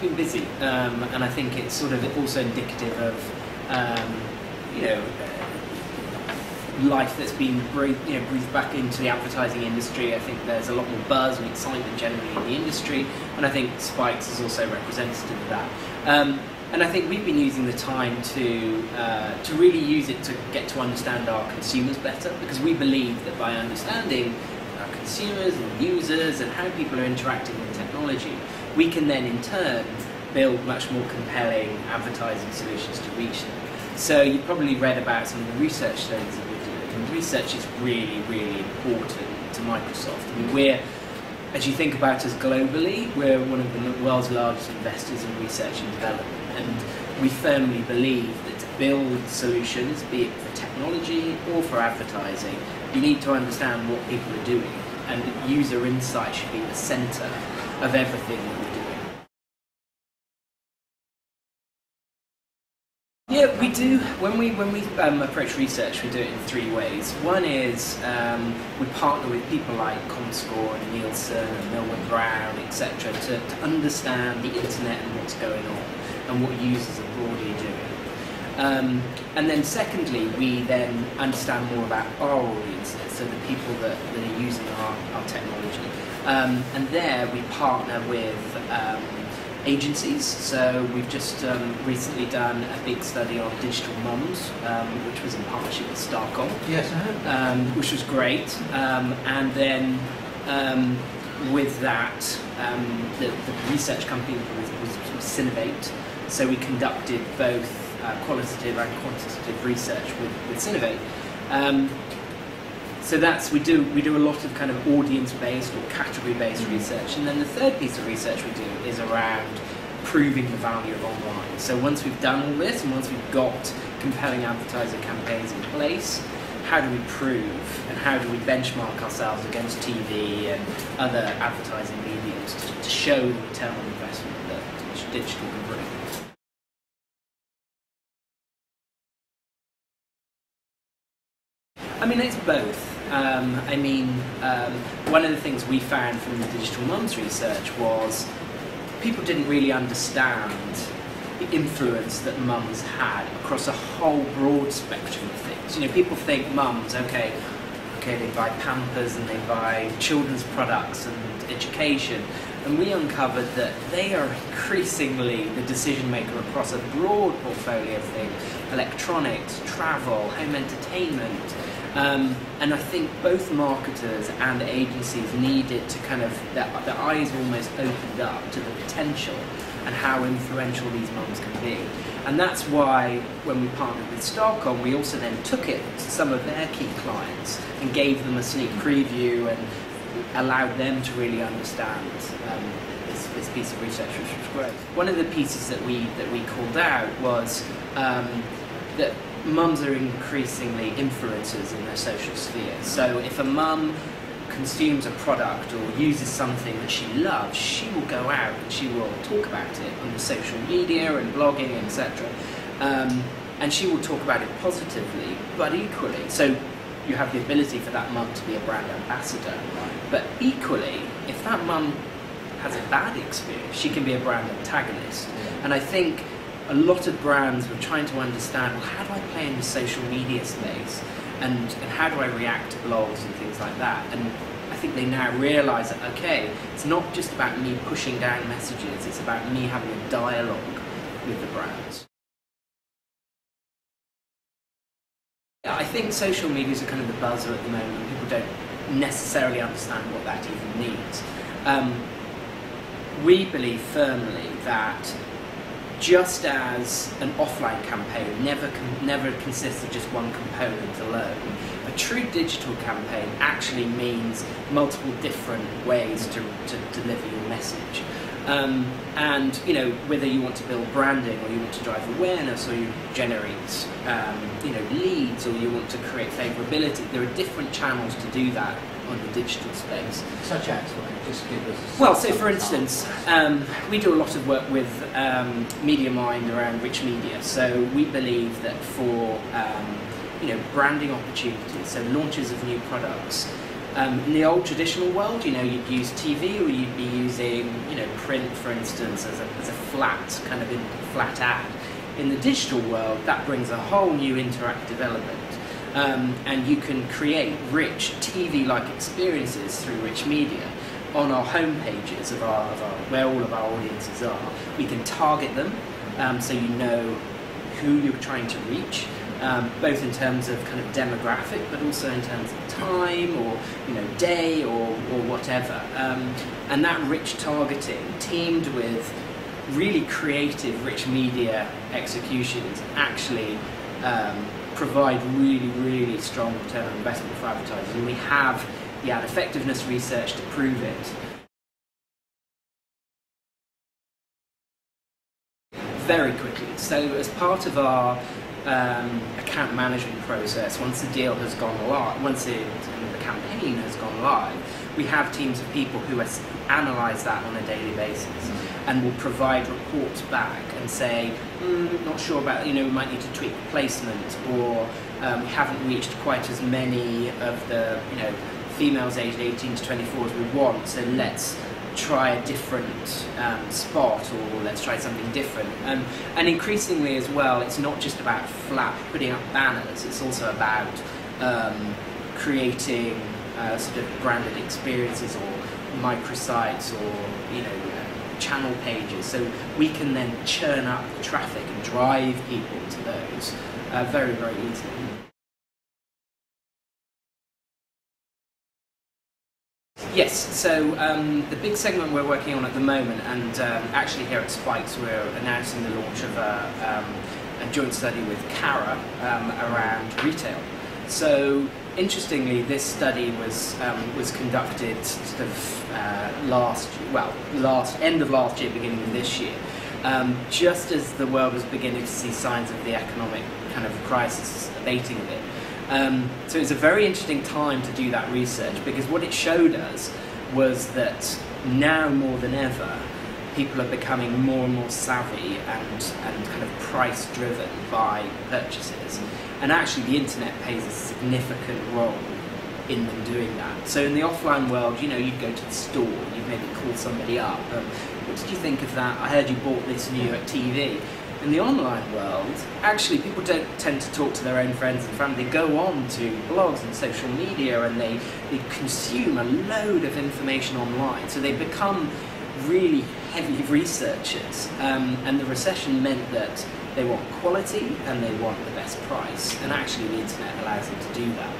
We've been busy, and I think it's sort of also indicative of, you know, life that's been breathed back into the advertising industry. I think there's a lot more buzz and excitement generally in the industry, and I think Spikes is also representative of that. And I think we've been using the time to really use it to get to understand our consumers better, because we believe that by understanding our consumers and users and how people are interacting with technology, we can then in turn build much more compelling advertising solutions to reach them. So you probably read about some of the research studies that we're doing, and research is really, really important to Microsoft. I mean, we're, as you think about us globally, we're one of the world's largest investors in research and development, and we firmly believe that to build solutions, be it for technology or for advertising, you need to understand what people are doing, and user insight should be the centre of everything that we're doing. Yeah, we do. When we approach research, we do it in three ways. One is we partner with people like Comscore and Nielsen and Millward Brown, etc., to understand the internet and what's going on and what users are broadly doing. And then secondly, we then understand more about our audiences, so the people that are using our technology. And there we partner with agencies. So we've just recently done a big study on digital mums, which was in partnership with Starcom. Yes, I have. Which was great. And then with that, the research company was Sinovate. So we conducted both qualitative and quantitative research with Sinovate. So that's, we do a lot of kind of audience-based or category-based research, and then the third piece of research we do is around proving the value of online. So once we've done all this, and once we've got compelling advertiser campaigns in place, how do we prove and how do we benchmark ourselves against TV and other advertising mediums to show the return on investment that digital can bring? I mean, it's both. One of the things we found from the digital mums research was people didn't really understand the influence that mums had across a whole broad spectrum of things. You know, people think mums, okay, they buy Pampers and they buy children's products and education, and we uncovered that they are increasingly the decision maker across a broad portfolio of things: electronics, travel, home entertainment. And I think both marketers and agencies needed to kind of, their eyes almost opened up to the potential and how influential these mums can be. And that's why when we partnered with Starcom, we also then took it to some of their key clients and gave them a sneak preview and allowed them to really understand this piece of research, which was great. One of the pieces that we called out was that mums are increasingly influencers in their social sphere. So if a mum consumes a product or uses something that she loves, she will go out and she will talk about it on the social media and blogging, etc. And she will talk about it positively, but equally. So you have the ability for that mum to be a brand ambassador. But equally, if that mum has a bad experience, she can be a brand antagonist. And I think a lot of brands were trying to understand, well, how do I play in the social media space, and how do I react to blogs and things like that? And I think they now realise that, okay, it's not just about me pushing down messages, it's about me having a dialogue with the brands. Yeah, I think social medias are kind of the buzzer at the moment. People don't necessarily understand what that even means. We believe firmly that just as an offline campaign never consists of just one component alone, a true digital campaign actually means multiple different ways to deliver your message. And you know, whether you want to build branding, or you want to drive awareness, or you generate leads, or you want to create favourability, there are different channels to do that on the digital space. Such as, just give us. Well, so for instance, we do a lot of work with MediaMind around rich media. So we believe that for branding opportunities, so launches of new products, In the old traditional world, you know, you'd use TV, or you'd be using, you know, print, for instance, as a flat kind of flat ad. In the digital world, that brings a whole new interactive element, and you can create rich TV-like experiences through rich media on our home pages of our where all of our audiences are. We can target them, so you know who you're trying to reach. Both in terms of kind of demographic, but also in terms of time, or, you know, day, or whatever. And that rich targeting, teamed with really creative, rich media executions, actually provide really, really strong return on investment for advertisers. And we have the ad effectiveness research to prove it. Very quickly. So as part of our account management process, once the deal has gone live, once the campaign has gone live, we have teams of people who analyse that on a daily basis and will provide reports back and say, not sure about, you know, we might need to tweak the placement, or we haven't reached quite as many of the, you know, females aged 18 to 24 as we want, so let's try a different spot, or let's try something different. And increasingly as well, it's not just about putting up banners, it's also about creating sort of branded experiences, or microsites, or, you know, channel pages, so we can then churn up the traffic and drive people to those very, very easily. Yes, so the big segment we're working on at the moment, and actually here at Spikes we're announcing the launch of a joint study with Cara around retail. So interestingly, this study was conducted sort of end of last year, beginning of this year, just as the world was beginning to see signs of the economic kind of crisis abating a bit. So it's a very interesting time to do that research, because what it showed us was that now more than ever, people are becoming more and more savvy and kind of price driven by purchases. And actually the internet plays a significant role in them doing that. So in the offline world, you know, you'd go to the store, you'd maybe call somebody up, what did you think of that? I heard you bought this new at TV. In the online world, actually people don't tend to talk to their own friends and family. They go on to blogs and social media, and they consume a load of information online. So they become really heavy researchers. And the recession meant that they want quality and they want the best price. And actually the internet allows them to do that.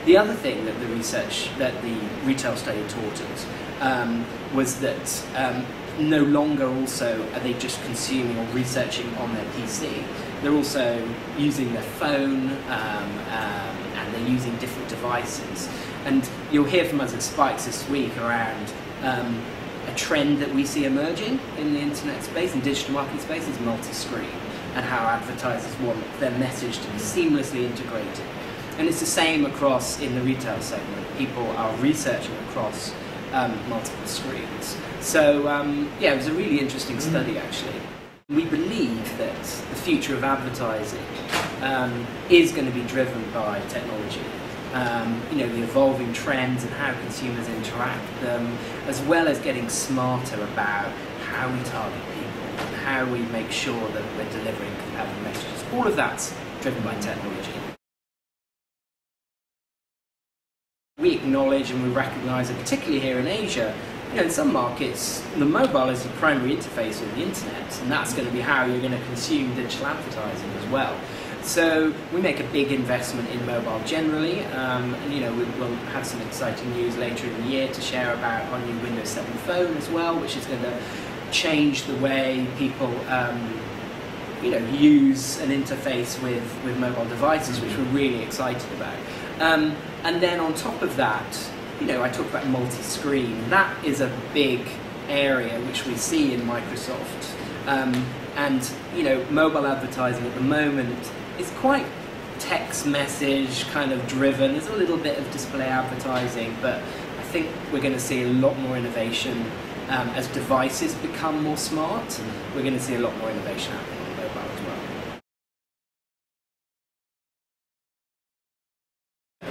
The other thing that the retail study taught us was that no longer also are they just consuming or researching on their PC. They're also using their phone, and they're using different devices. And you'll hear from us at Spikes this week around a trend that we see emerging in the internet space and digital marketing space is multi-screen, and how advertisers want their message to be seamlessly integrated. And it's the same across in the retail segment. People are researching across multiple screens. So yeah, it was a really interesting study actually. We believe that the future of advertising is going to be driven by technology. You know, the evolving trends and how consumers interact with them, as well as getting smarter about how we target people and how we make sure that we're delivering compelling messages. All of that's driven by technology. We acknowledge and we recognise that particularly here in Asia, you know, in some markets, the mobile is the primary interface with the internet, and that's going to be how you're going to consume digital advertising as well. So we make a big investment in mobile generally, and you know, we'll have some exciting news later in the year to share about our new Windows 7 phone as well, which is going to change the way people you know, use an interface with mobile devices, which we're really excited about. And then on top of that, you know, I talked about multi-screen. That is a big area which we see in Microsoft. And, you know, mobile advertising at the moment is quite text message kind of driven. There's a little bit of display advertising, but I think we're going to see a lot more innovation as devices become more smart. We're going to see a lot more innovation happening on mobile as well.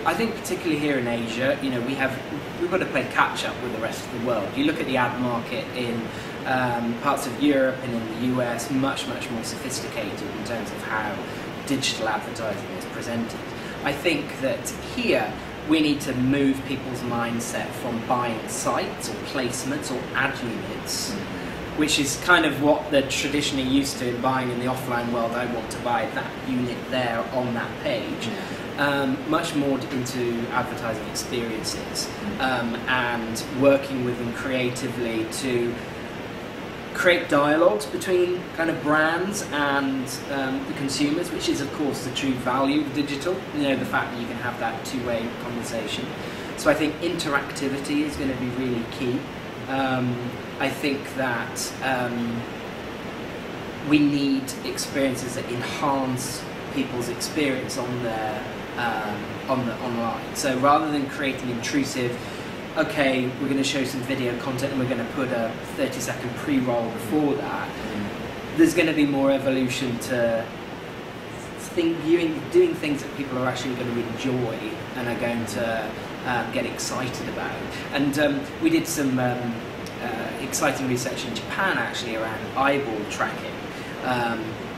I think particularly here in Asia, you know, we've got to play catch up with the rest of the world. You look at the ad market in parts of Europe and in the US, much more sophisticated in terms of how digital advertising is presented. I think that here we need to move people's mindset from buying sites or placements or ad units, which is kind of what they're traditionally used to in buying in the offline world. I want to buy that unit there on that page. Much more into advertising experiences and working with them creatively to create dialogues between kind of brands and the consumers, which is of course the true value of digital, you know, the fact that you can have that two-way conversation. So I think interactivity is going to be really key. I think that we need experiences that enhance people's experience on their online. So rather than creating intrusive, okay, we're going to show some video content and we're going to put a 30-second pre-roll before that, there's going to be more evolution to doing things that people are actually going to enjoy and are going to get excited about. And we did some exciting research in Japan actually around eyeball tracking,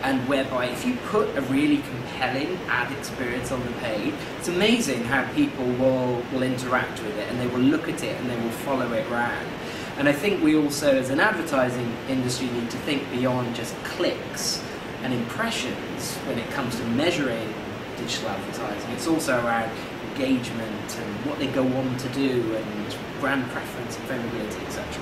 and whereby if you put a really compelling ad experience on the page, it's amazing how people will interact with it and they will look at it and they will follow it around. And I think we also, as an advertising industry, need to think beyond just clicks and impressions when it comes to measuring digital advertising. It's also around engagement and what they go on to do and brand preference and favorability, etc.